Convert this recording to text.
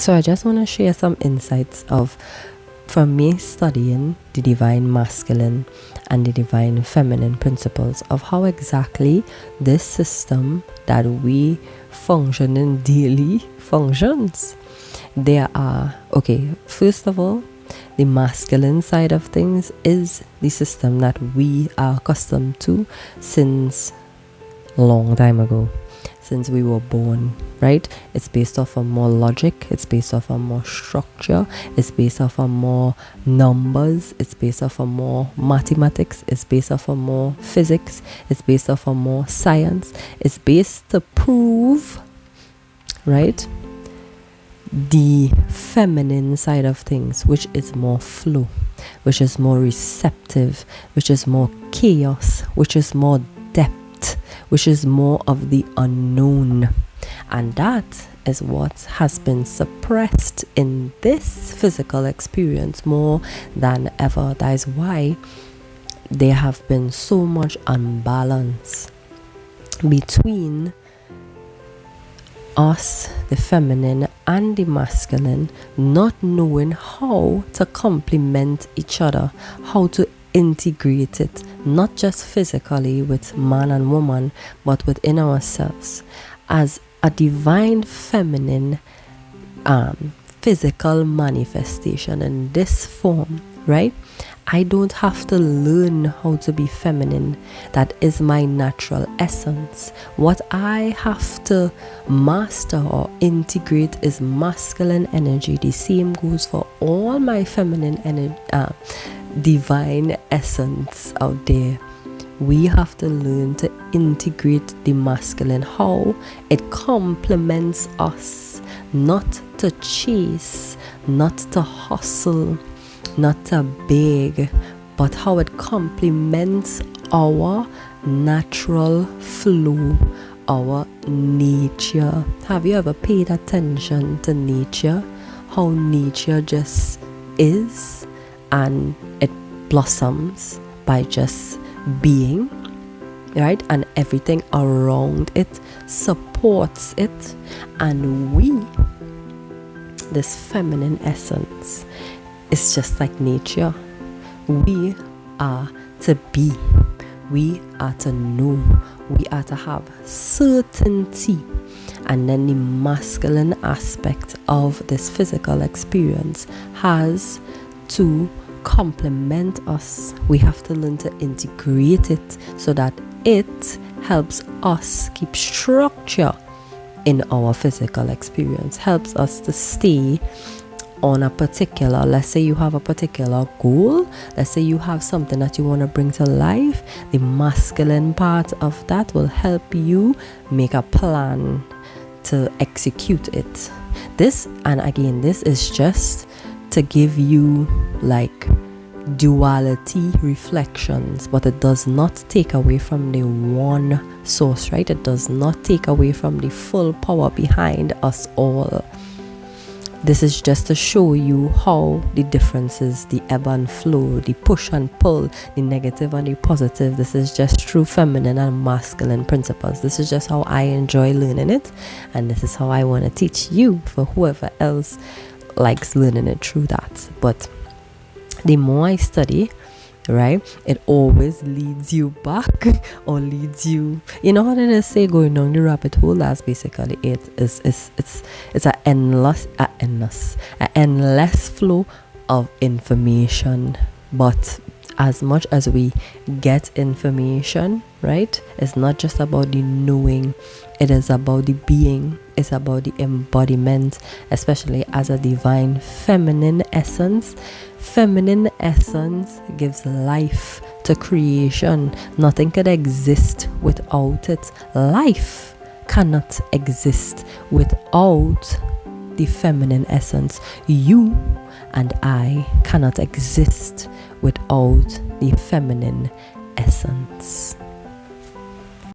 So I just want to share some insights of from me studying the divine masculine and the divine feminine principles of how exactly this system that we function in daily functions. There are, okay, first of all, the masculine side of things is the system that we are accustomed to since long time ago, since we were born, right? It's based off of more logic, it's based off of more structure, it's based off of more numbers, it's based off of more mathematics, it's based off of more physics, it's based off of more science, it's based to prove, right, the feminine side of things, which is more flow, which is more receptive, which is more chaos, which is more depth, which is more of the unknown. And that is what has been suppressed in this physical experience more than ever. That is why there have been so much unbalance between us, the feminine and the masculine, not knowing how to complement each other, how to integrate it, not just physically with man and woman, but within ourselves as a divine feminine physical manifestation in this form, right? I don't have to learn how to be feminine. That is my natural essence. What I have to master or integrate is masculine energy. The same goes for all my feminine energy, divine essence out there. We have to learn to integrate the masculine, how it complements us, not to chase, not to hustle, not to beg, but how it complements our natural flow, our nature. Have you ever paid attention to nature? How nature just is and it blossoms by just being, right? And everything around it supports it. And we, this feminine essence, it's just like nature. We are to be, we are to know, we are to have certainty. And then the masculine aspect of this physical experience has to complement us. We have to learn to integrate it so that it helps us keep structure in our physical experience, helps us to stay on a particular, let's say you have a particular goal, let's say you have something that you want to bring to life, the masculine part of that will help you make a plan to execute it. This, and again, this is just to give you like duality reflections, but it does not take away from the one source, right? It does not take away from the full power behind us all. This is just to show you how the differences, the ebb and flow, the push and pull, the negative and the positive. This is just true feminine and masculine principles. This is just how I enjoy learning it, and this is how I want to teach you for whoever else likes learning it through that. But the more I study, right, it always leads you back or leads you, you know how they say going down the rabbit hole. That's basically it. It's an endless flow of information. But as much as we get information, right, it's not just about the knowing, it is about the being, it's about the embodiment, especially as a divine feminine essence. Feminine essence gives life to creation. Nothing could exist without it. Life cannot exist without the feminine essence. You and I cannot exist without the feminine essence.